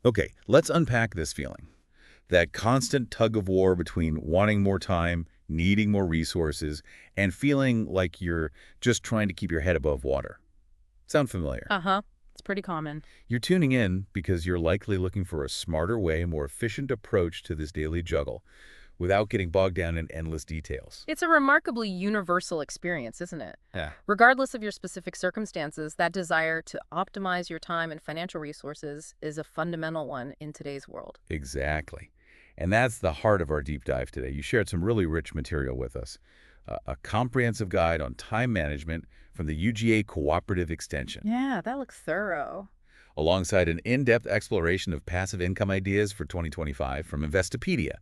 Okay, let's unpack this feeling. That constant tug of war between wanting more time, needing more resources, and feeling like you're just trying to keep your head above water. Sound familiar? Uh-huh. It's pretty common. You're tuning in because you're likely looking for a smarter way, more efficient approach to this daily juggle without getting bogged down in endless details. It's a remarkably universal experience, isn't it? Yeah. Regardless of your specific circumstances, that desire to optimize your time and financial resources is a fundamental one in today's world. Exactly. And that's the heart of our deep dive today. You shared some really rich material with us. A comprehensive guide on time management from the UGA Cooperative Extension, Yeah, that looks thorough. alongside an in-depth exploration of passive income ideas for 2025 from Investopedia,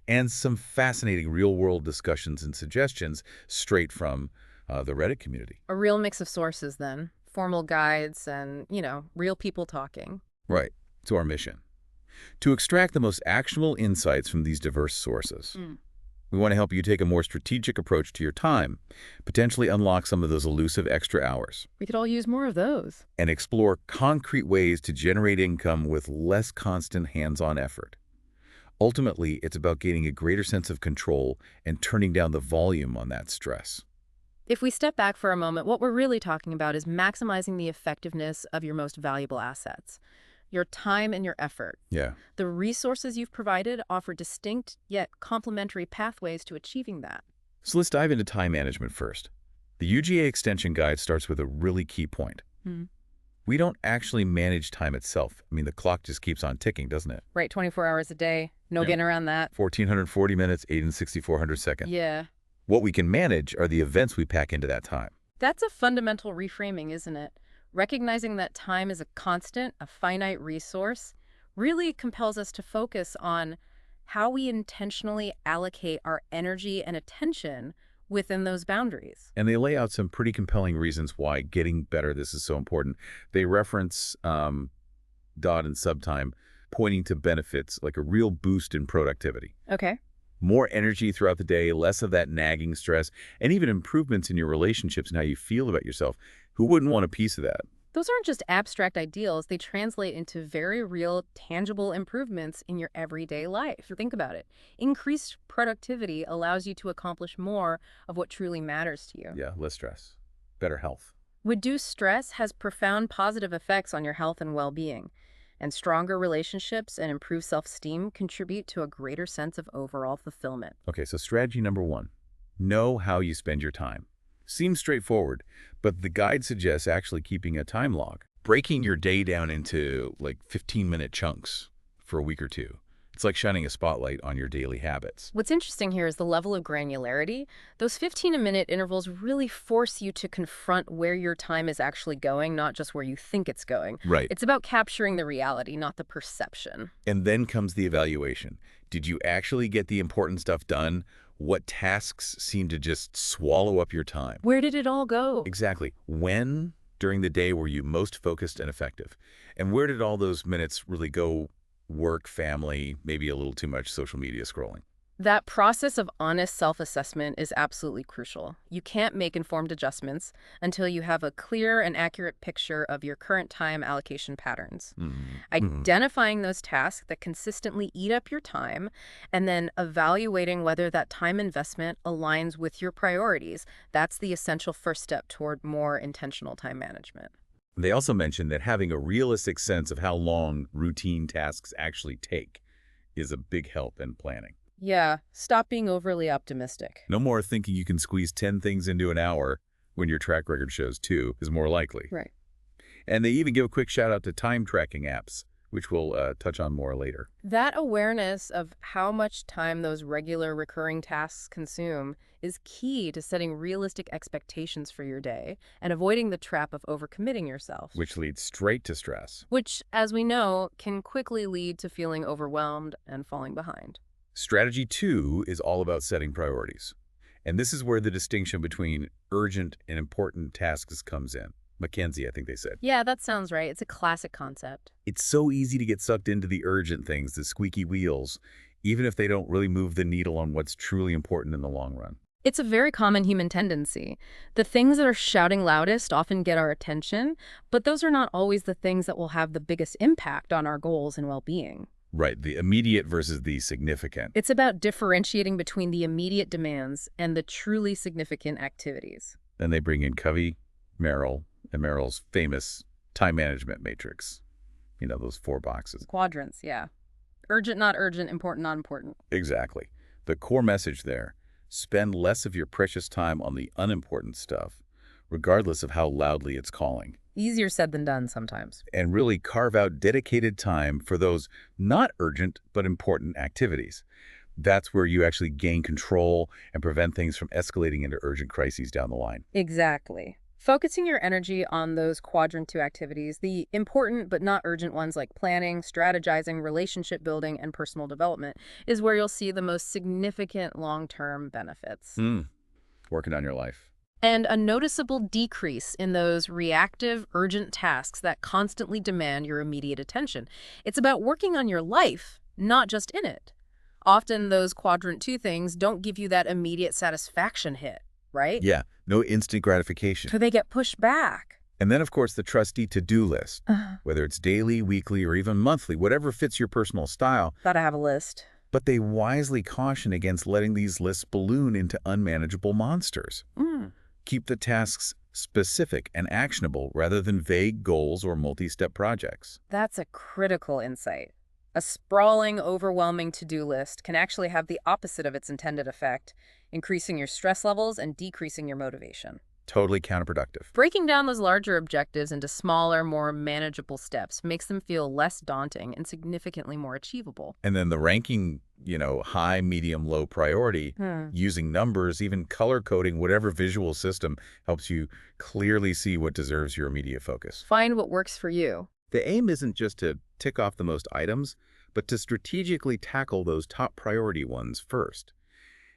and some fascinating real-world discussions and suggestions straight from the Reddit community. A real mix of sources then. Formal guides and, real people talking. Right, to our mission. To extract the most actionable insights from these diverse sources. Mm. We want to help you take a more strategic approach to your time, potentially unlock some of those elusive extra hours, We could all use more of those. and explore concrete ways to generate income with less constant hands-on effort. Ultimately, it's about gaining a greater sense of control and turning down the volume on that stress. If we step back for a moment, what we're really talking about is maximizing the effectiveness of your most valuable assets, your time and your effort. Yeah. The resources you've provided offer distinct yet complementary pathways to achieving that. So let's dive into time management first. The UGA Extension Guide starts with a really key point. Hmm. We don't actually manage time itself. I mean, the clock just keeps on ticking, doesn't it? Right, 24 hours a day. No Yeah. getting around that. 1,440 minutes, 8 and 6,400 seconds. Yeah. What we can manage are the events we pack into that time. That's a fundamental reframing, isn't it? Recognizing that time is a constant, a finite resource, really compels us to focus on how we intentionally allocate our energy and attention within those boundaries. And they lay out some pretty compelling reasons why getting better at this is so important. They reference dot and subtime, pointing to benefits like a real boost in productivity. Okay. More energy throughout the day, less of that nagging stress, and even improvements in your relationships and how you feel about yourself. Who wouldn't want a piece of that? Those aren't just abstract ideals, they translate into very real, tangible improvements in your everyday life. Think about it. Increased productivity allows you to accomplish more of what truly matters to you. Yeah, less stress, better health. Reduced stress has profound positive effects on your health and well-being, and stronger relationships and improved self-esteem contribute to a greater sense of overall fulfillment. Okay, so strategy number one, know how you spend your time. Seems straightforward, but the guide suggests actually keeping a time log, breaking your day down into like 15-minute chunks for a week or two. It's like shining a spotlight on your daily habits. What's interesting here is the level of granularity. Those 15-minute intervals really force you to confront where your time is actually going, not just where you think it's going. Right. It's about capturing the reality, not the perception. And then comes the evaluation. Did you actually get the important stuff done? What tasks seem to just swallow up your time? Where did it all go? Exactly. When during the day were you most focused and effective? And where did all those minutes really go? Work, family, maybe a little too much social media scrolling. That process of honest self-assessment is absolutely crucial. You can't make informed adjustments until you have a clear and accurate picture of your current time allocation patterns. Identifying those tasks that consistently eat up your time, and then evaluating whether that time investment aligns with your priorities, that's the essential first step toward more intentional time management. They also mentioned that having a realistic sense of how long routine tasks actually take is a big help in planning. Yeah, stop being overly optimistic. No more thinking you can squeeze 10 things into an hour when your track record shows 2 is more likely. Right. And they even give a quick shout out to time tracking apps, which we'll touch on more later. That awareness of how much time those regular recurring tasks consume is key to setting realistic expectations for your day and avoiding the trap of overcommitting yourself. Which leads straight to stress. Which, as we know, can quickly lead to feeling overwhelmed and falling behind. Strategy 2 is all about setting priorities. And this is where the distinction between urgent and important tasks comes in. Mackenzie, I think they said. Yeah, that sounds right. It's a classic concept. It's so easy to get sucked into the urgent things, the squeaky wheels, even if they don't really move the needle on what's truly important in the long run. It's a very common human tendency. The things that are shouting loudest often get our attention, but those are not always the things that will have the biggest impact on our goals and well-being. Right, the immediate versus the significant. It's about differentiating between the immediate demands and the truly significant activities. Then they bring in Covey, Merrill, and Merrill's famous time management matrix. You know, those 4 boxes. Quadrants, yeah. Urgent, not urgent, important, not important. Exactly. The core message there, spend less of your precious time on the unimportant stuff, regardless of how loudly it's calling. Easier said than done sometimes. And really carve out dedicated time for those not urgent but important activities. That's where you actually gain control and prevent things from escalating into urgent crises down the line. Exactly. Focusing your energy on those quadrant 2 activities, the important but not urgent ones like planning, strategizing, relationship building, and personal development, is where you'll see the most significant long-term benefits. Working on your life. And a noticeable decrease in those reactive, urgent tasks that constantly demand your immediate attention. It's about working on your life, not just in it. Often those quadrant 2 things don't give you that immediate satisfaction hit, right? Yeah, no instant gratification. So they get pushed back. And then, of course, the trusty to-do list, whether it's daily, weekly, or even monthly, whatever fits your personal style. Gotta have a list. But they wisely caution against letting these lists balloon into unmanageable monsters. Keep the tasks specific and actionable rather than vague goals or multi-step projects. That's a critical insight. A sprawling, overwhelming to-do list can actually have the opposite of its intended effect, increasing your stress levels and decreasing your motivation. Totally counterproductive. Breaking down those larger objectives into smaller, more manageable steps makes them feel less daunting and significantly more achievable. And then the ranking, high, medium, low priority, using numbers, even color coding, whatever visual system helps you clearly see what deserves your immediate focus. Find what works for you. The aim isn't just to tick off the most items, but to strategically tackle those top priority ones first.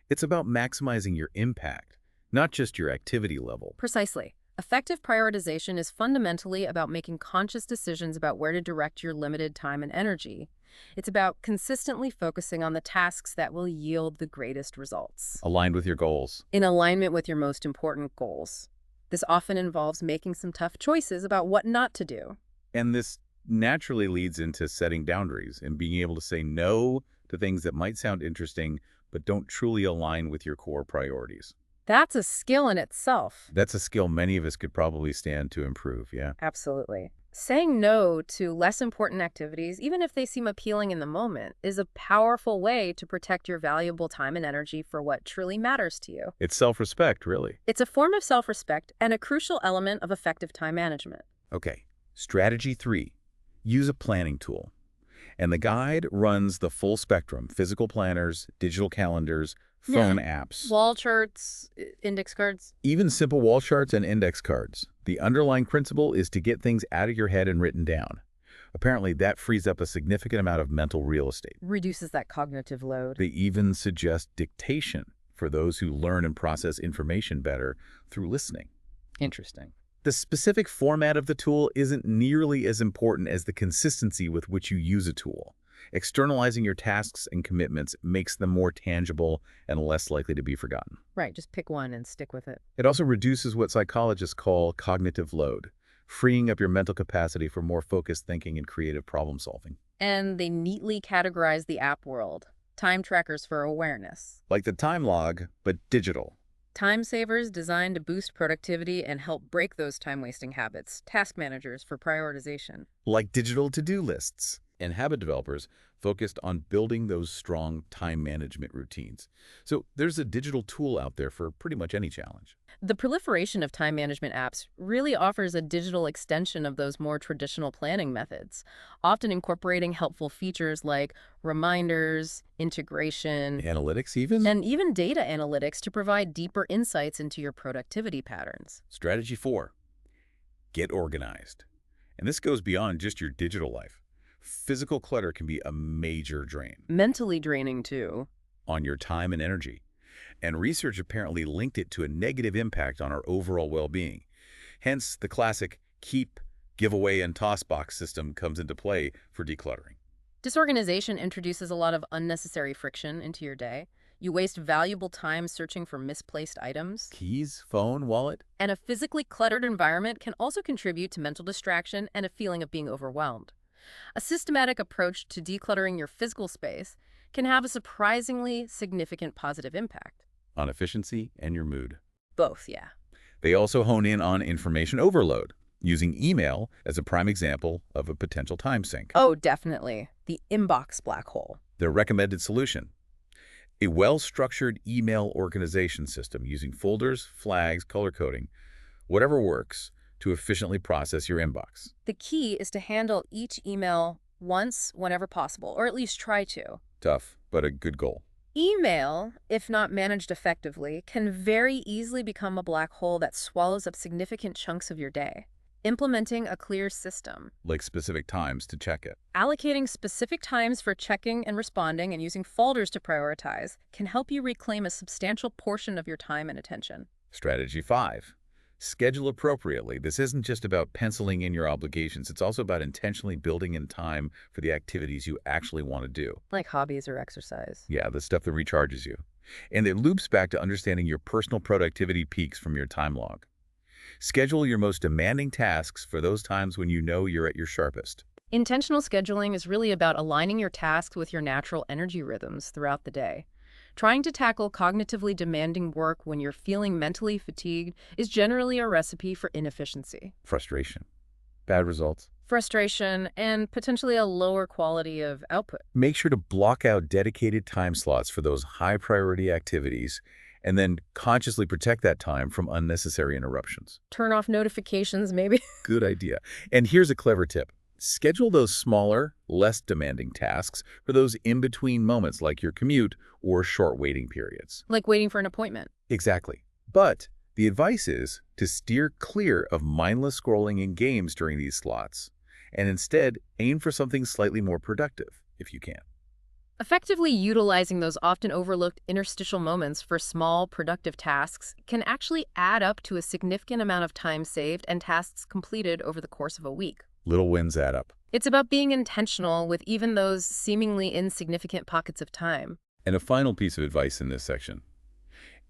It's about maximizing your impact, not just your activity level. Precisely. Effective prioritization is fundamentally about making conscious decisions about where to direct your limited time and energy. It's about consistently focusing on the tasks that will yield the greatest results. Aligned with your goals. In alignment with your most important goals. This often involves making some tough choices about what not to do. And this naturally leads into setting boundaries and being able to say no to things that might sound interesting but don't truly align with your core priorities. That's a skill in itself. That's a skill many of us could probably stand to improve, yeah. Absolutely. Saying no to less important activities, even if they seem appealing in the moment, is a powerful way to protect your valuable time and energy for what truly matters to you. It's self-respect, really. It's a form of self-respect and a crucial element of effective time management. Okay, strategy 3, use a planning tool. And the guide runs the full spectrum: physical planners, digital calendars, phone apps. Wall charts, index cards. Even simple wall charts and index cards. The underlying principle is to get things out of your head and written down. Apparently, that frees up a significant amount of mental real estate. Reduces that cognitive load. They even suggest dictation for those who learn and process information better through listening. Interesting. The specific format of the tool isn't nearly as important as the consistency with which you use a tool. Externalizing your tasks and commitments makes them more tangible and less likely to be forgotten. Right, just pick one and stick with it. It also reduces what psychologists call cognitive load, freeing up your mental capacity for more focused thinking and creative problem solving. And they neatly categorize the app world. Time trackers for awareness. Like the time log, but digital. Time savers designed to boost productivity and help break those time-wasting habits. Task managers for prioritization. Like digital to-do lists. And habit developers focused on building those strong time management routines. So there's a digital tool out there for pretty much any challenge. The proliferation of time management apps really offers a digital extension of those more traditional planning methods, often incorporating helpful features like reminders, integration, Analytics even? and even data analytics to provide deeper insights into your productivity patterns. Strategy 4, get organized. And this goes beyond just your digital life. Physical clutter can be a major drain Mentally draining, too. on your time and energy. And research apparently linked it to a negative impact on our overall well-being. Hence, the classic keep, give away, and toss box system comes into play for decluttering. Disorganization introduces a lot of unnecessary friction into your day. You waste valuable time searching for misplaced items. Keys, phone, wallet? And a physically cluttered environment can also contribute to mental distraction and a feeling of being overwhelmed. A systematic approach to decluttering your physical space can have a surprisingly significant positive impact. On efficiency and your mood. Both, yeah. They also hone in on information overload, using email as a prime example of a potential time sink. Oh, definitely. The inbox black hole. Their recommended solution: a well-structured email organization system using folders, flags, color coding, whatever works to efficiently process your inbox. The key is to handle each email once whenever possible, or at least try to. Tough, but a good goal. Email, if not managed effectively, can very easily become a black hole that swallows up significant chunks of your day. Implementing a clear system, Like specific times to check it. allocating specific times for checking and responding, and using folders to prioritize can help you reclaim a substantial portion of your time and attention. Strategy 5. Schedule appropriately. This isn't just about penciling in your obligations. It's also about intentionally building in time for the activities you actually want to do. Like hobbies or exercise. Yeah, the stuff that recharges you. And it loops back to understanding your personal productivity peaks from your time log. Schedule your most demanding tasks for those times when you know you're at your sharpest. Intentional scheduling is really about aligning your tasks with your natural energy rhythms throughout the day. Trying to tackle cognitively demanding work when you're feeling mentally fatigued is generally a recipe for inefficiency, Frustration. Bad results. frustration, and potentially a lower quality of output. Make sure to block out dedicated time slots for those high-priority activities and then consciously protect that time from unnecessary interruptions. Turn off notifications, maybe. Good idea. And here's a clever tip. Schedule those smaller, less demanding tasks for those in-between moments like your commute or short waiting periods. Like waiting for an appointment. Exactly. But the advice is to steer clear of mindless scrolling and games during these slots, and instead aim for something slightly more productive, if you can. Effectively utilizing those often overlooked interstitial moments for small, productive tasks can actually add up to a significant amount of time saved and tasks completed over the course of a week. Little wins add up. It's about being intentional with even those seemingly insignificant pockets of time. And a final piece of advice in this section.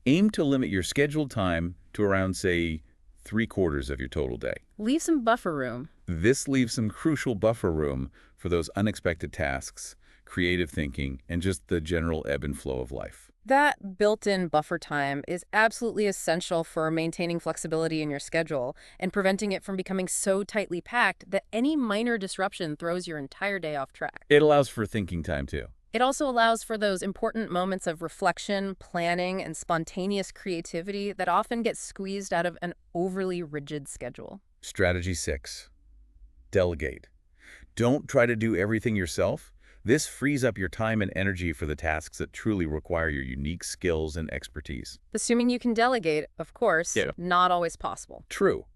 Aim to limit your scheduled time to around, say, 3/4 of your total day. Leave some buffer room. This leaves some crucial buffer room for those unexpected tasks, creative thinking, and just the general ebb and flow of life. That built-in buffer time is absolutely essential for maintaining flexibility in your schedule and preventing it from becoming so tightly packed that any minor disruption throws your entire day off track. It allows for thinking time, too. It also allows for those important moments of reflection, planning, and spontaneous creativity that often get squeezed out of an overly rigid schedule. Strategy 6. Delegate. Don't try to do everything yourself. This frees up your time and energy for the tasks that truly require your unique skills and expertise. Assuming you can delegate, of course, Yeah. not always possible. True.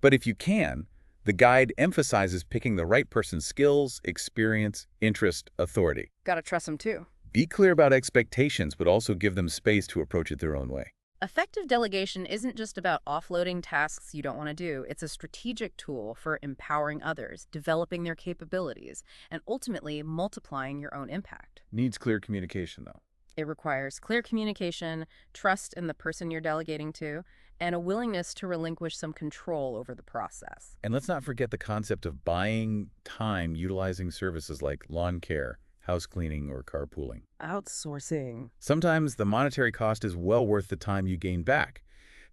But if you can, the guide emphasizes picking the right person's skills, experience, interest, authority. Gotta trust them too. Be clear about expectations, but also give them space to approach it their own way. Effective delegation isn't just about offloading tasks you don't want to do. It's a strategic tool for empowering others, developing their capabilities, and ultimately multiplying your own impact. Needs clear communication, though. It requires clear communication, trust in the person you're delegating to, and a willingness to relinquish some control over the process. And let's not forget the concept of buying time utilizing services like lawn care, house cleaning, or carpooling. Outsourcing. Sometimes the monetary cost is well worth the time you gain back.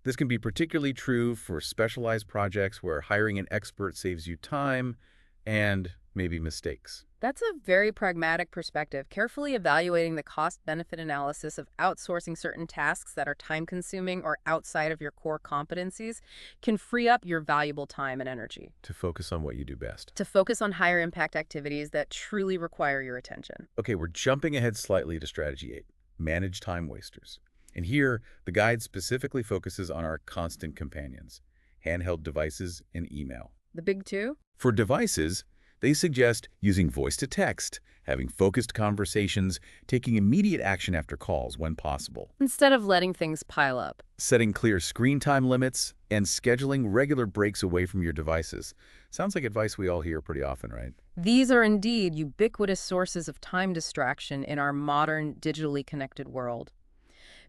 This can be particularly true for specialized projects where hiring an expert saves you time and maybe mistakes. That's a very pragmatic perspective. Carefully evaluating the cost-benefit analysis of outsourcing certain tasks that are time-consuming or outside of your core competencies can free up your valuable time and energy To focus on what you do best. to focus on higher impact activities that truly require your attention. Okay, we're jumping ahead slightly to strategy 8, manage time wasters. And here, the guide specifically focuses on our constant companions, handheld devices and email. The big two? For devices, they suggest using voice-to-text, having focused conversations, taking immediate action after calls when possible, Instead of letting things pile up. setting clear screen time limits, and scheduling regular breaks away from your devices. Sounds like advice we all hear pretty often, right? These are indeed ubiquitous sources of time distraction in our modern, digitally connected world.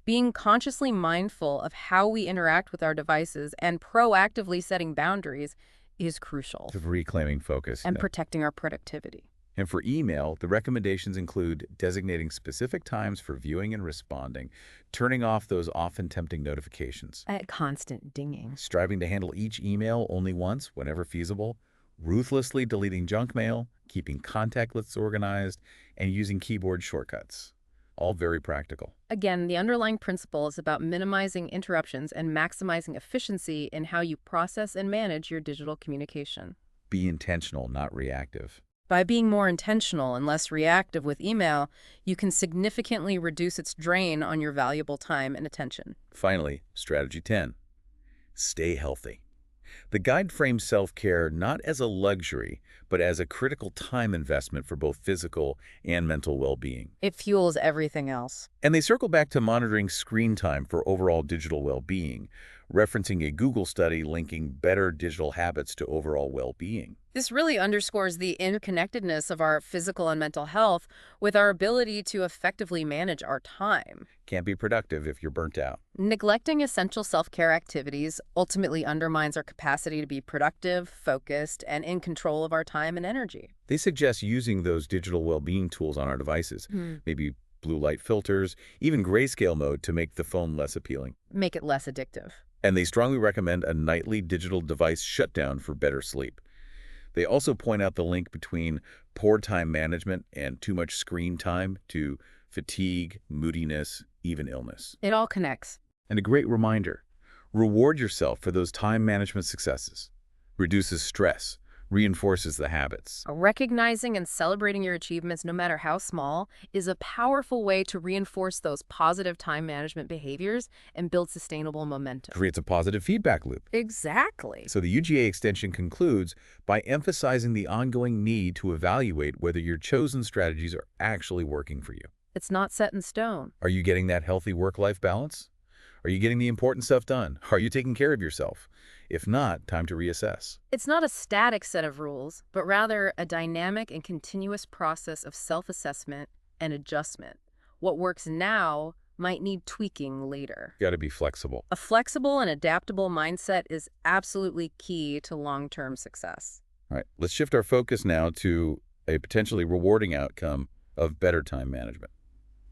Being consciously mindful of how we interact with our devices and proactively setting boundaries is crucial, To reclaiming focus. and Yeah. protecting our productivity. And for email, the recommendations include designating specific times for viewing and responding, turning off those often tempting notifications, At constant dinging. striving to handle each email only once whenever feasible, ruthlessly deleting junk mail, keeping contact lists organized, and using keyboard shortcuts. All very practical. Again, the underlying principle is about minimizing interruptions and maximizing efficiency in how you process and manage your digital communication. Be intentional, not reactive. By being more intentional and less reactive with email, you can significantly reduce its drain on your valuable time and attention. Finally, strategy 10. Stay healthy. The guide frames self-care not as a luxury, but as a critical time investment for both physical and mental well-being. It fuels everything else. And they circle back to monitoring screen time for overall digital well-being, referencing a Google study linking better digital habits to overall well-being. This really underscores the interconnectedness of our physical and mental health with our ability to effectively manage our time. Can't be productive if you're burnt out. Neglecting essential self-care activities ultimately undermines our capacity to be productive, focused, and in control of our time and energy. They suggest using those digital well-being tools on our devices, maybe blue light filters, even grayscale mode to make the phone less appealing. Make it less addictive. And they strongly recommend a nightly digital device shutdown for better sleep. They also point out the link between poor time management and too much screen time to fatigue, moodiness, even illness. It all connects. And a great reminder, reward yourself for those time management successes. Reduces stress, reinforces the habits. Recognizing and celebrating your achievements, no matter how small, is a powerful way to reinforce those positive time management behaviors and build sustainable momentum. Creates a positive feedback loop. Exactly. So the UGA extension concludes by emphasizing the ongoing need to evaluate whether your chosen strategies are actually working for you. It's not set in stone. Are you getting that healthy work-life balance? Are you getting the important stuff done? Are you taking care of yourself? If not, time to reassess. It's not a static set of rules, but rather a dynamic and continuous process of self-assessment and adjustment. What works now might need tweaking later. Got to be flexible. A flexible and adaptable mindset is absolutely key to long-term success. All right, let's shift our focus now to a potentially rewarding outcome of better time management.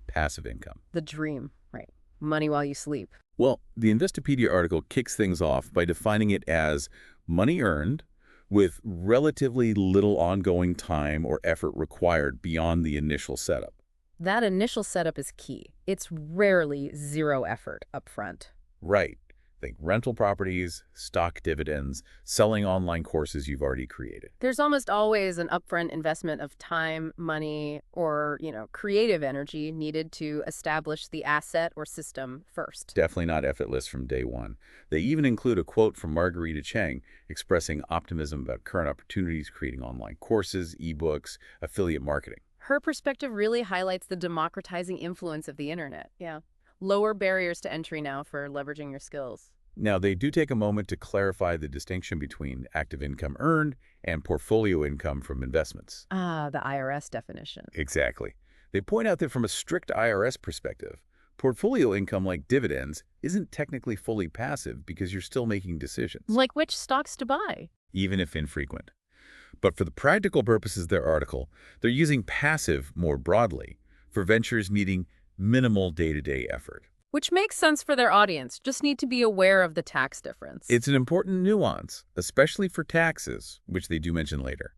Passive income. The dream, right? Money while you sleep. Well, the Investopedia article kicks things off by defining it as money earned with relatively little ongoing time or effort required beyond the initial setup. That initial setup is key. It's rarely zero effort up front. Right. Think rental properties, stock dividends, selling online courses you've already created. There's almost always an upfront investment of time, money, or, creative energy needed to establish the asset or system first. Definitely not effortless from day one. They even include a quote from Margarita Cheng expressing optimism about current opportunities, creating online courses, ebooks, affiliate marketing. Her perspective really highlights the democratizing influence of the internet. Yeah. Lower barriers to entry now for leveraging your skills. Now, they do take a moment to clarify the distinction between active income earned and portfolio income from investments. Ah, the IRS definition. Exactly. They point out that from a strict IRS perspective, portfolio income like dividends isn't technically fully passive because you're still making decisions, Like which stocks to buy. even if infrequent. But for the practical purposes of their article, they're using passive more broadly for ventures needing minimal day-to-day effort. Which makes sense for their audience. Just need to be aware of the tax difference. It's an important nuance, especially for taxes, which they do mention later.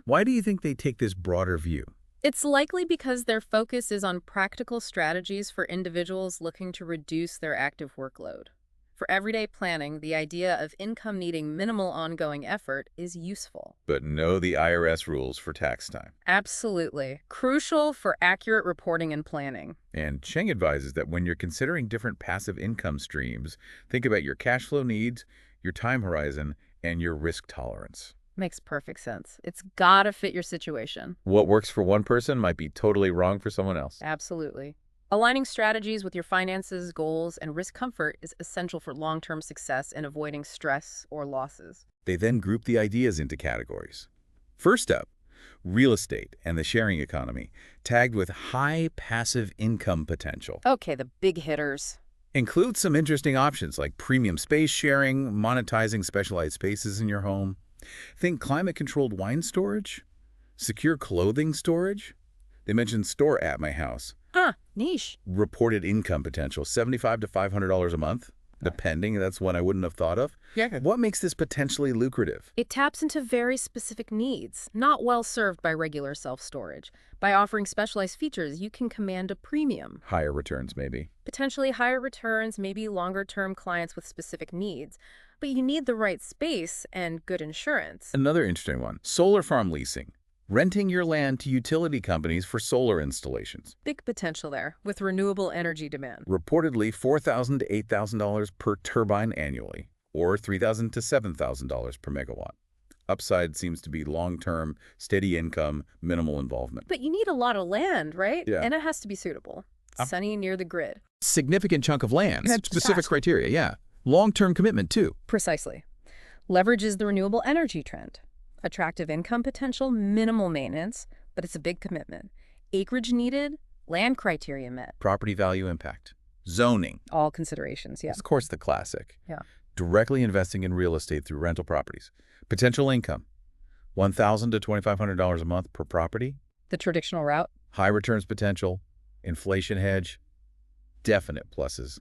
Why do you think they take this broader view? It's likely because their focus is on practical strategies for individuals looking to reduce their active workload. For everyday planning, the idea of income needing minimal ongoing effort is useful. But know the IRS rules for tax time. Absolutely. Crucial for accurate reporting and planning. And Cheng advises that when you're considering different passive income streams, think about your cash flow needs, your time horizon, and your risk tolerance. Makes perfect sense. It's gotta fit your situation. What works for one person might be totally wrong for someone else. Absolutely. Aligning strategies with your finances, goals, and risk comfort is essential for long-term success and avoiding stress or losses. They then group the ideas into categories. First up, Real estate and the sharing economy, tagged with high passive income potential. Okay, the big hitters. Includes some interesting options like premium space sharing, monetizing specialized spaces in your home. Think climate-controlled wine storage, secure clothing storage. They mentioned store at my house. Ah, niche. Reported income potential, $75 to $500 a month, depending. That's one I wouldn't have thought of. Yeah. What makes this potentially lucrative? It taps into very specific needs, not well served by regular self-storage. By offering specialized features, you can command a premium. Higher returns, maybe. Potentially higher returns, maybe longer-term clients with specific needs. But you need the right space and good insurance. Another interesting one, solar farm leasing. Renting your land to utility companies for solar installations. Big potential there, with renewable energy demand. Reportedly $4,000 to $8,000 per turbine annually, or $3,000 to $7,000 per megawatt. Upside seems to be long-term, steady income, minimal involvement. But you need a lot of land, right? Yeah. And it has to be suitable. Sunny near the grid. Significant chunk of land. That's Specific fast. criteria, yeah. Long-term commitment, too. Precisely. Leverages the renewable energy trend. Attractive income potential, minimal maintenance, but it's a big commitment. Acreage needed, land criteria met. Property value impact. Zoning. All considerations, yeah. Of course, the classic. Yeah. Directly investing in real estate through rental properties. Potential income. $1,000 to $2,500 a month per property. The traditional route. High returns potential. Inflation hedge. Definite pluses.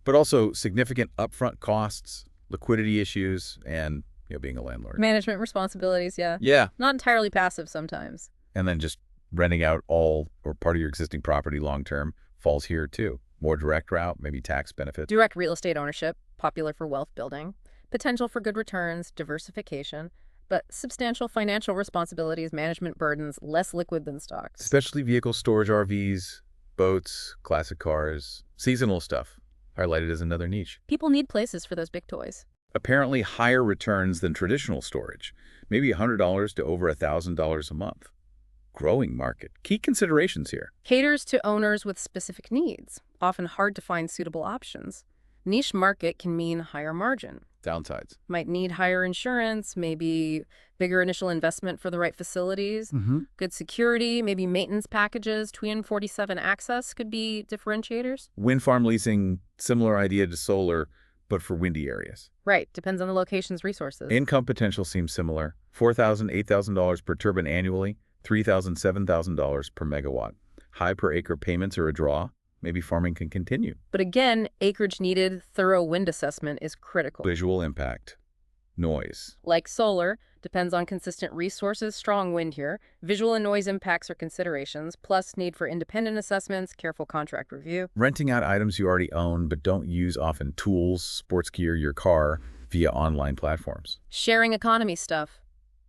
But also significant upfront costs, liquidity issues, and being a landlord. Management responsibilities, yeah. Yeah. Not entirely passive sometimes. And then just renting out all or part of your existing property long-term falls here too. More direct route, maybe tax benefits. Direct real estate ownership, popular for wealth building. Potential for good returns, diversification. But substantial financial responsibilities, management burdens, less liquid than stocks. Specialty vehicle storage, RVs, boats, classic cars, seasonal stuff, highlighted as another niche. People need places for those big toys. Apparently higher returns than traditional storage, maybe $100 to over $1,000 a month. Growing market. Key considerations here. Caters to owners with specific needs, often hard to find suitable options. Niche market can mean higher margin. Downsides. Might need higher insurance, maybe bigger initial investment for the right facilities. Good security, maybe maintenance packages, Twin 47 access could be differentiators. Wind farm leasing, similar idea to solar, but for windy areas. Right, depends on the location's resources. Income potential seems similar. $4,000, $8,000 per turbine annually, $3,000, $7,000 per megawatt. High per acre payments are a draw. Maybe farming can continue. But again, acreage needed, thorough wind assessment is critical. Visual impact. Noise. Like solar, depends on consistent resources, strong wind here. Visual and noise impacts are considerations, plus need for independent assessments, careful contract review. Renting out items you already own but don't use often, tools, sports gear, your car, via online platforms. Sharing economy stuff.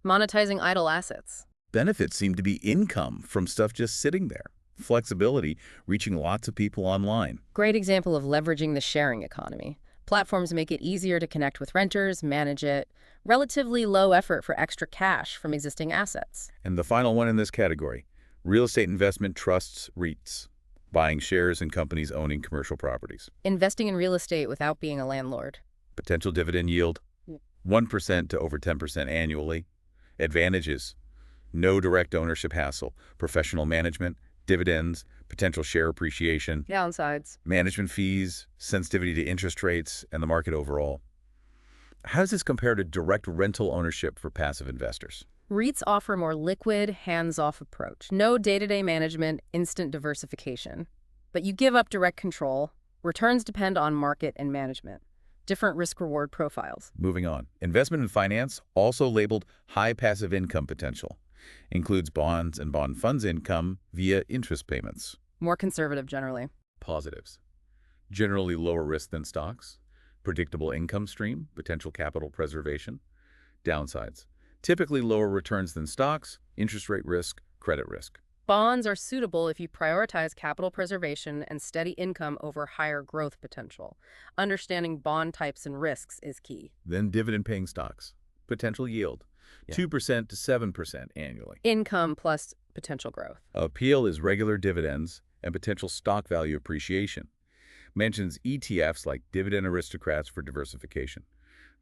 Monetizing idle assets. Benefits seem to be income from stuff just sitting there. Flexibility, reaching lots of people online. Great example of leveraging the sharing economy. Platforms make it easier to connect with renters, manage it. Relatively low effort for extra cash from existing assets. And the final one in this category, real estate investment trusts, REITs, buying shares in companies owning commercial properties. Investing in real estate without being a landlord. Potential dividend yield, 1% to over 10% annually. Advantages, no direct ownership hassle, professional management, dividends, potential share appreciation. Downsides. Management fees, sensitivity to interest rates, and the market overall. How does this compare to direct rental ownership for passive investors? REITs offer more liquid, hands-off approach. No day-to-day management, instant diversification. But you give up direct control. Returns depend on market and management. Different risk-reward profiles. Moving on. Investment in finance, also labeled high passive income potential. Includes bonds and bond funds income via interest payments. More conservative generally. Positives. Generally lower risk than stocks. Predictable income stream, potential capital preservation. Downsides. Typically lower returns than stocks, interest rate risk, credit risk. Bonds are suitable if you prioritize capital preservation and steady income over higher growth potential. Understanding bond types and risks is key. Then dividend-paying stocks. Potential yield, 2% to 7% annually. Income plus potential growth. Appeal is regular dividends and potential stock value appreciation. Mentions ETFs like dividend aristocrats for diversification.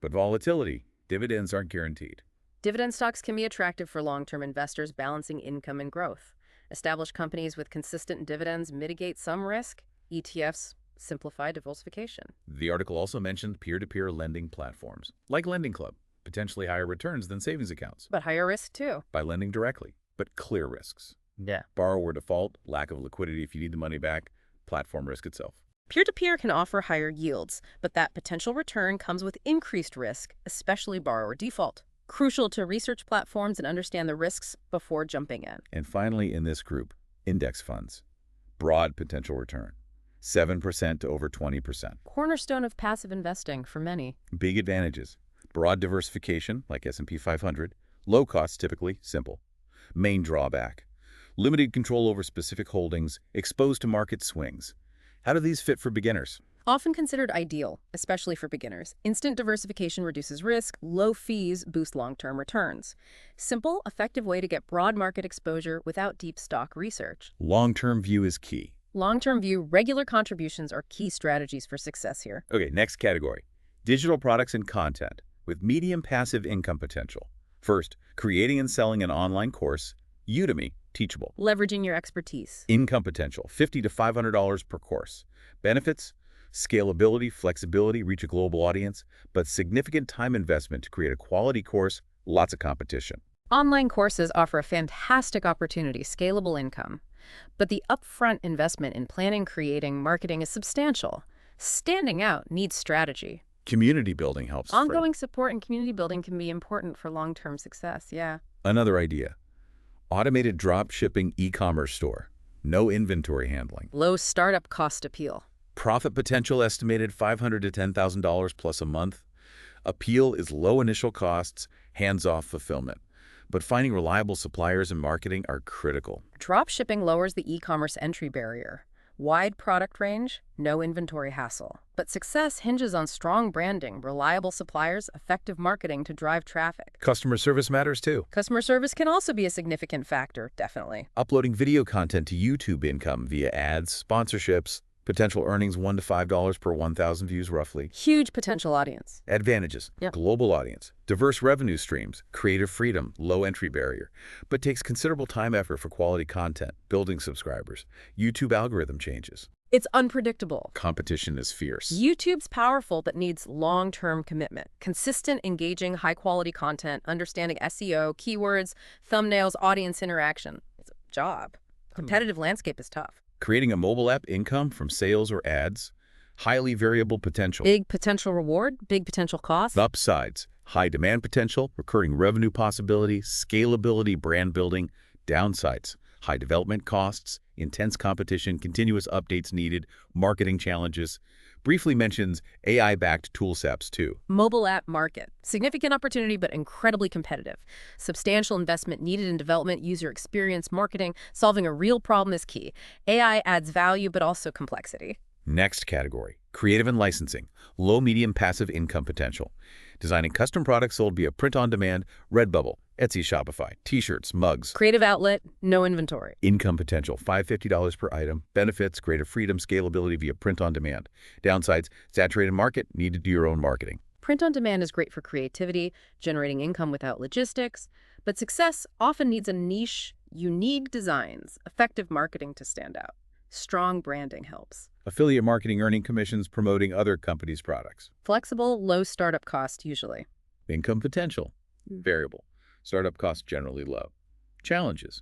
But volatility, dividends aren't guaranteed. Dividend stocks can be attractive for long-term investors balancing income and growth. Established companies with consistent dividends mitigate some risk. ETFs simplify diversification. The article also mentioned peer-to-peer lending platforms, like Lending Club, potentially higher returns than savings accounts. But higher risk too. By lending directly, but clear risks. Yeah. Borrower default, lack of liquidity if you need the money back, platform risk itself. Peer-to-peer can offer higher yields, but that potential return comes with increased risk, especially borrower default. Crucial to research platforms and understand the risks before jumping in. And finally, in this group, index funds. Broad potential return, 7% to over 20%. Cornerstone of passive investing for many. Big advantages. Broad diversification, like S&P 500. Low cost, typically simple. Main drawback. Limited control over specific holdings, exposed to market swings. How do these fit for beginners? Often considered ideal, especially for beginners. Instant diversification reduces risk, low fees boost long-term returns. Simple, effective way to get broad market exposure without deep stock research. Long-term view is key. Long-term view, regular contributions are key strategies for success here. Okay, next category. Digital products and content with medium passive income potential. First, creating and selling an online course. Udemy, Teachable. Leveraging your expertise. Income potential, $50 to $500 per course. Benefits, scalability, flexibility, reach a global audience, but significant time investment to create a quality course, lots of competition. Online courses offer a fantastic opportunity, scalable income. But the upfront investment in planning, creating, marketing is substantial. Standing out needs strategy. Community building helps. Ongoing support and community building can be important for long-term success, yeah. Another idea. Automated drop shipping e-commerce store. No inventory handling. Low startup cost appeal. Profit potential estimated $500 to $10,000 plus a month. Appeal is low initial costs, hands-off fulfillment. But finding reliable suppliers and marketing are critical. Drop shipping lowers the e-commerce entry barrier. Wide product range, no inventory hassle. But success hinges on strong branding, reliable suppliers, effective marketing to drive traffic. Customer service matters too. Customer service can also be a significant factor, definitely. Uploading video content to YouTube income via ads, sponsorships, potential earnings $1 to $5 per 1,000 views roughly. Huge potential audience. Advantages. Yeah. Global audience. Diverse revenue streams. Creative freedom. Low entry barrier. But takes considerable time effort for quality content. Building subscribers. YouTube algorithm changes. It's unpredictable. Competition is fierce. YouTube's powerful but needs long-term commitment. Consistent, engaging, high-quality content, understanding SEO, keywords, thumbnails, audience interaction. It's a job. Competitive landscape is tough. Creating a mobile app income from sales or ads. Highly variable potential. Big potential reward, big potential cost. Upsides. High demand potential, recurring revenue possibility, scalability, brand building. Downsides. High development costs, intense competition, continuous updates needed, marketing challenges. Briefly mentions AI-backed tool sets too. Mobile app market. Significant opportunity, but incredibly competitive. Substantial investment needed in development, user experience, marketing. Solving a real problem is key. AI adds value, but also complexity. Next category, creative and licensing. Low, medium, passive income potential. Designing custom products sold via print-on-demand, Redbubble, Etsy, Shopify, t-shirts, mugs. Creative outlet, no inventory. Income potential, $550 per item. Benefits, greater freedom, scalability via print-on-demand. Downsides, saturated market, need to do your own marketing. Print on demand is great for creativity, generating income without logistics, but success often needs a niche, unique designs, effective marketing to stand out. Strong branding helps. Affiliate marketing earning commissions promoting other companies' products. Flexible, low startup cost usually. Income potential, variable. Startup costs generally low. Challenges,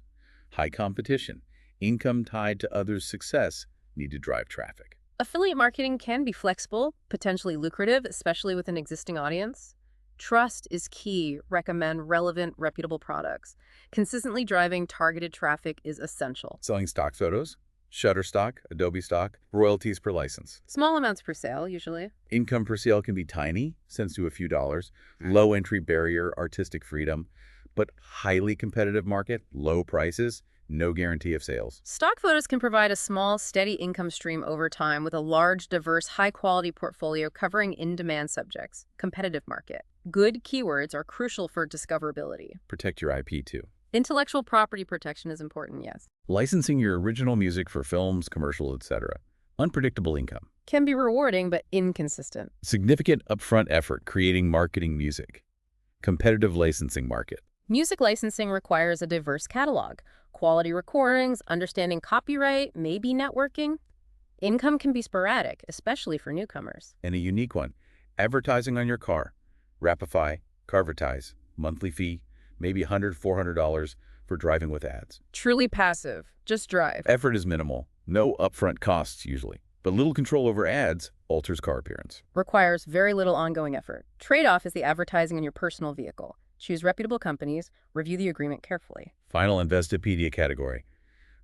high competition. Income tied to others' success need to drive traffic. Affiliate marketing can be flexible, potentially lucrative, especially with an existing audience. Trust is key. Recommend relevant, reputable products. Consistently driving targeted traffic is essential. Selling stock photos, Shutterstock, Adobe stock, royalties per license. Small amounts per sale, usually. Income per sale can be tiny, cents to a few dollars. Low entry barrier, artistic freedom. But highly competitive market, low prices, no guarantee of sales. Stock photos can provide a small, steady income stream over time with a large, diverse, high-quality portfolio covering in-demand subjects. Competitive market. Good keywords are crucial for discoverability. Protect your IP too. Intellectual property protection is important, yes. Licensing your original music for films, commercials, etc. Unpredictable income. Can be rewarding, but inconsistent. Significant upfront effort creating marketing music. Competitive licensing market. Music licensing requires a diverse catalog, quality recordings, understanding copyright, maybe networking. Income can be sporadic, especially for newcomers. And a unique one. Advertising on your car. Rapify, Carvertise, monthly fee, maybe $100, $400 for driving with ads. Truly passive. Just drive. Effort is minimal. No upfront costs usually. But little control over ads alters car appearance. Requires very little ongoing effort. Trade-off is the advertising in your personal vehicle. Choose reputable companies. Review the agreement carefully. Final Investopedia category.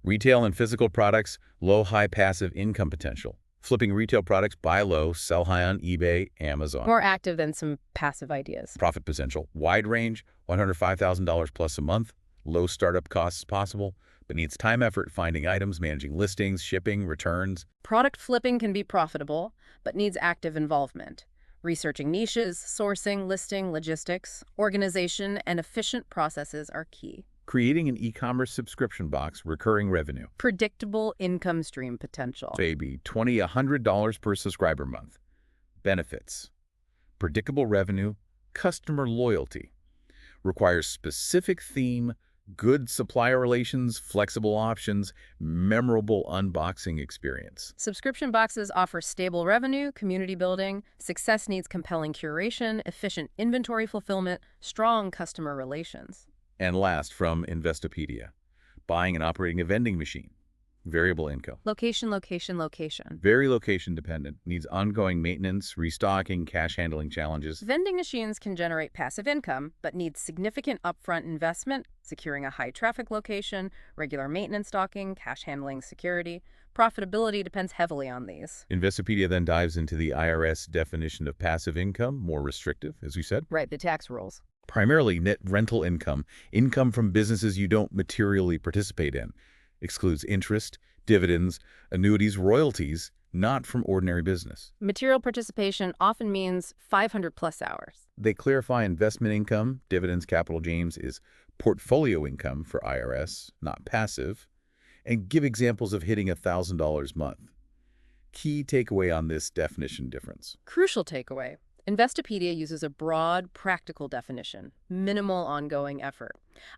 Retail and physical products, low-high passive income potential. Flipping retail products, buy low, sell high on eBay, Amazon. More active than some passive ideas. Profit potential, wide range, $105,000 plus a month. Low startup costs possible, but needs time effort finding items, managing listings, shipping, returns. Product flipping can be profitable, but needs active involvement. Researching niches, sourcing, listing, logistics, organization, and efficient processes are key. Creating an e-commerce subscription box, recurring revenue. Predictable income stream potential. Maybe $20, $100 per subscriber month. Benefits. Predictable revenue, customer loyalty. Requires specific theme, good supplier relations, flexible options, memorable unboxing experience. Subscription boxes offer stable revenue, community building. Success needs compelling curation, efficient inventory fulfillment, strong customer relations. And last, from Investopedia, buying and operating a vending machine. Variable income. Location, location, location. Very location dependent. Needs ongoing maintenance, restocking, cash handling challenges. Vending machines can generate passive income, but need significant upfront investment, securing a high-traffic location, regular maintenance stocking, cash handling security. Profitability depends heavily on these. Investopedia then dives into the IRS definition of passive income, more restrictive, as we said. Right, the tax rules. Primarily net rental income, income from businesses you don't materially participate in. Excludes interest, dividends, annuities, royalties, not from ordinary business. Material participation often means 500 plus hours. They clarify investment income, dividends, capital gains is portfolio income for IRS, not passive, and give examples of hitting $1,000 a month. Key takeaway on this definition difference. Crucial takeaway. Investopedia uses a broad, practical definition, minimal ongoing effort.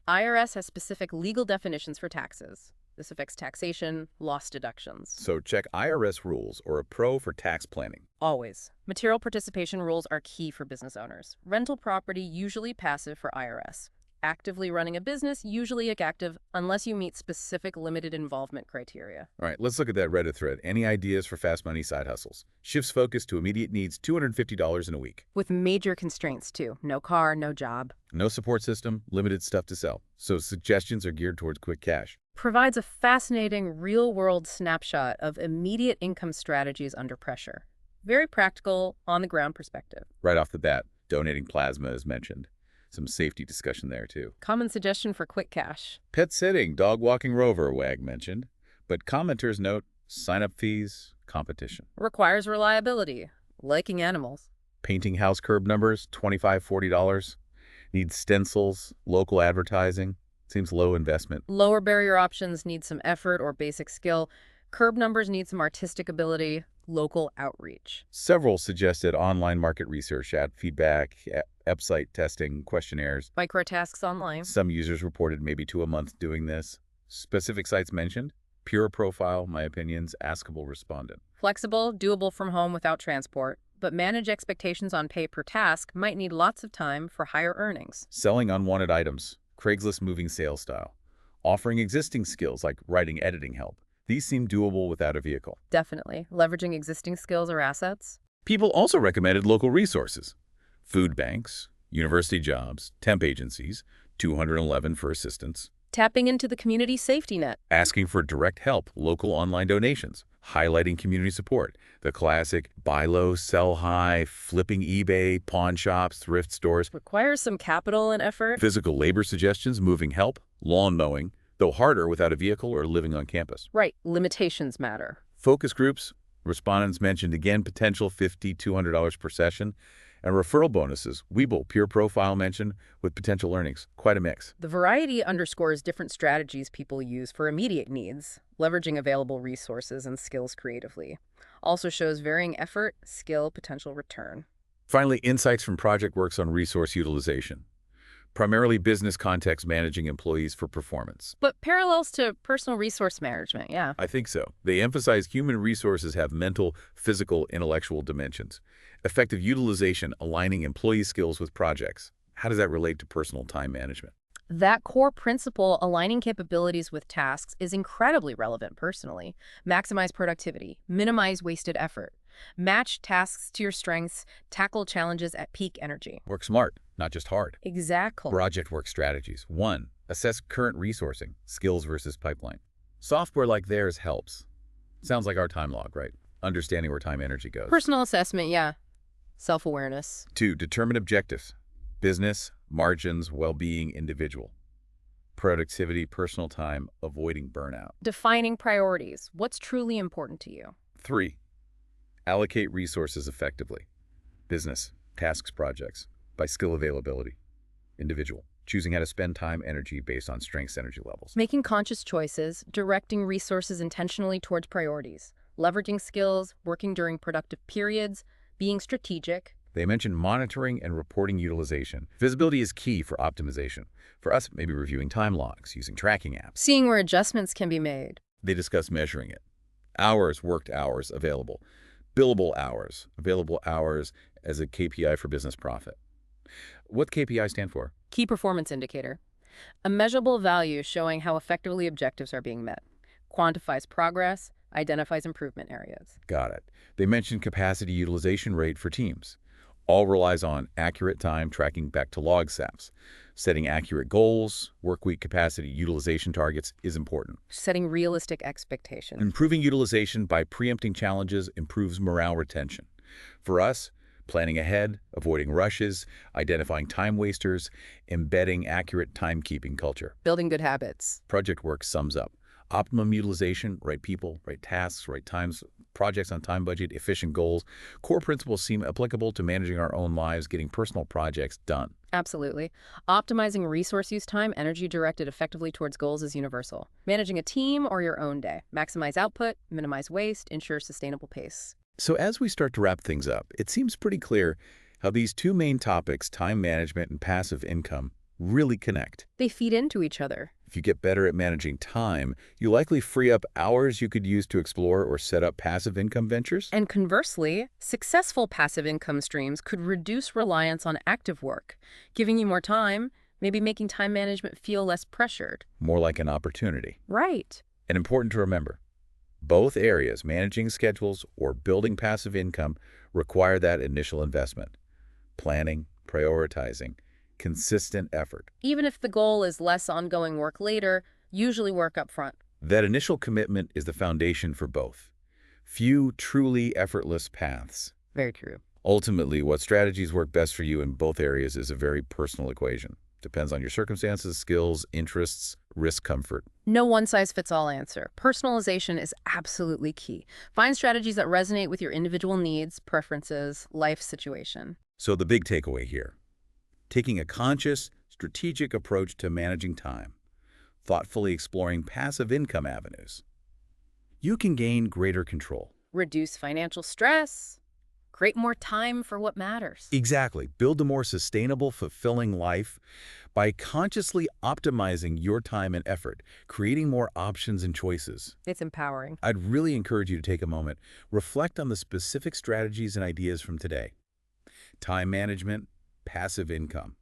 IRS has specific legal definitions for taxes. This affects taxation, loss deductions. So check IRS rules or a pro for tax planning. Always. Material participation rules are key for business owners. Rental property, usually passive for IRS. Actively running a business, usually active, unless you meet specific limited involvement criteria. All right, let's look at that Reddit thread. Any ideas for fast money side hustles? Shifts focus to immediate needs, $250 in a week. With major constraints, too. No car, no job. No support system, limited stuff to sell. So suggestions are geared towards quick cash. Provides a fascinating real-world snapshot of immediate income strategies under pressure. Very practical, on-the-ground perspective. Right off the bat, donating plasma is mentioned. Some safety discussion there, too. Common suggestion for quick cash. Pet sitting, dog walking rover, WAG mentioned. But commenters note sign-up fees, competition. Requires reliability. Liking animals. Painting house curb numbers, $25, $40. Needs stencils, local advertising. Seems low investment. Lower barrier options need some effort or basic skill. Curb numbers need some artistic ability, local outreach. Several suggested online market research, ad feedback, website testing, questionnaires. Microtasks online. Some users reported maybe 2 a month doing this. Specific sites mentioned: Pure Profile, My Opinions, Askable Respondent. Flexible, doable from home without transport, but manage expectations on pay per task might need lots of time for higher earnings. Selling unwanted items, Craigslist moving sales style. Offering existing skills like writing, editing help. These seem doable without a vehicle. Definitely. Leveraging existing skills or assets. People also recommended local resources. Food banks, university jobs, temp agencies, 211 for assistance. Tapping into the community safety net. Asking for direct help, local online donations. Highlighting community support. The classic buy low, sell high, flipping eBay, pawn shops, thrift stores. Requires some capital and effort. Physical labor suggestions, moving help, lawn mowing, though harder without a vehicle or living on campus. Right. Limitations matter. Focus groups. Respondents mentioned again potential $50, $200 per session. And referral bonuses, Webull, Pure Profile mentioned, with potential earnings. Quite a mix. The variety underscores different strategies people use for immediate needs, leveraging available resources and skills creatively. Also shows varying effort, skill, potential return. Finally, insights from project works on resource utilization. Primarily business context, managing employees for performance. But parallels to personal resource management, yeah. I think so. They emphasize human resources have mental, physical, intellectual dimensions. Effective utilization, aligning employee skills with projects. How does that relate to personal time management? That core principle, aligning capabilities with tasks, is incredibly relevant personally. Maximize productivity, minimize wasted effort, match tasks to your strengths, tackle challenges at peak energy. Work smart, not just hard. Exactly. Project work strategies. 1. Assess current resourcing, skills versus pipeline. Software like theirs helps. Sounds like our time log, right? Understanding where time energy goes. Personal assessment, yeah. Self-awareness. 2. Determine objectives. Business, margins, well-being, individual. Productivity, personal time, avoiding burnout. Defining priorities. What's truly important to you? 3. Allocate resources effectively. Business, tasks, projects, by skill availability. Individual, choosing how to spend time, energy based on strengths, energy levels. Making conscious choices, directing resources intentionally towards priorities, leveraging skills, working during productive periods, being strategic. They mentioned monitoring and reporting utilization. Visibility is key for optimization. For us, maybe reviewing time logs, using tracking apps. Seeing where adjustments can be made. They discuss measuring it. Hours, worked hours, available. Billable hours, available hours as a KPI for business profit. What KPI stand for? Key performance indicator. A measurable value showing how effectively objectives are being met. Quantifies progress, identifies improvement areas. Got it. They mentioned capacity utilization rate for teams. All relies on accurate time tracking back to log SAPs. Setting accurate goals, workweek capacity utilization targets is important. Setting realistic expectations. Improving utilization by preempting challenges improves morale retention. For us, planning ahead, avoiding rushes, identifying time wasters, embedding accurate timekeeping culture. Building good habits. Project work sums up. Optimum utilization, right people, right tasks, right times, projects on time budget, efficient goals. Core principles seem applicable to managing our own lives, getting personal projects done. Absolutely. Optimizing resource use time, energy directed effectively towards goals is universal. Managing a team or your own day. Maximize output, minimize waste, ensure sustainable pace. So as we start to wrap things up, it seems pretty clear how these two main topics, time management and passive income, really connect. They feed into each other. If you get better at managing time, you likely free up hours you could use to explore or set up passive income ventures. And conversely, successful passive income streams could reduce reliance on active work, giving you more time, maybe making time management feel less pressured. More like an opportunity. Right. And important to remember, both areas, managing schedules or building passive income, require that initial investment. Planning, prioritizing, consistent effort. Even if the goal is less ongoing work later, usually work up front. That initial commitment is the foundation for both. Few truly effortless paths. Very true. Ultimately, what strategies work best for you in both areas is a very personal equation. Depends on your circumstances, skills, interests, risk, comfort. No one-size-fits-all answer. Personalization is absolutely key. Find strategies that resonate with your individual needs, preferences, life situation. So the big takeaway here, taking a conscious, strategic approach to managing time, thoughtfully exploring passive income avenues, you can gain greater control. Reduce financial stress. Create more time for what matters. Exactly. Build a more sustainable, fulfilling life by consciously optimizing your time and effort, creating more options and choices. It's empowering. I'd really encourage you to take a moment, reflect on the specific strategies and ideas from today. Time management, passive income,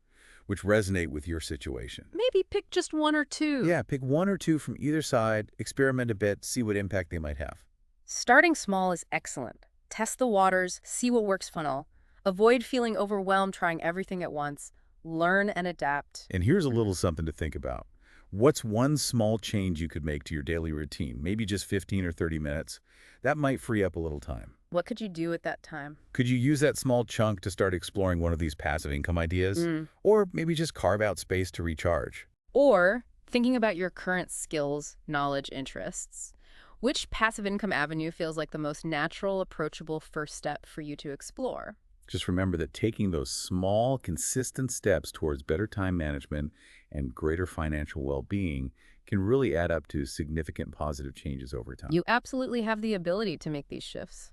which resonate with your situation. Maybe pick just one or two. Yeah, pick one or two from either side, experiment a bit, see what impact they might have. Starting small is excellent. Test the waters, see what works funnel. Avoid feeling overwhelmed trying everything at once. Learn and adapt. And here's a little something to think about. What's one small change you could make to your daily routine? Maybe just 15 or 30 minutes. That might free up a little time. What could you do at that time? Could you use that small chunk to start exploring one of these passive income ideas? Or maybe just carve out space to recharge? Or thinking about your current skills, knowledge, interests. Which passive income avenue feels like the most natural, approachable first step for you to explore? Just remember that taking those small, consistent steps towards better time management and greater financial well-being can really add up to significant positive changes over time. You absolutely have the ability to make these shifts.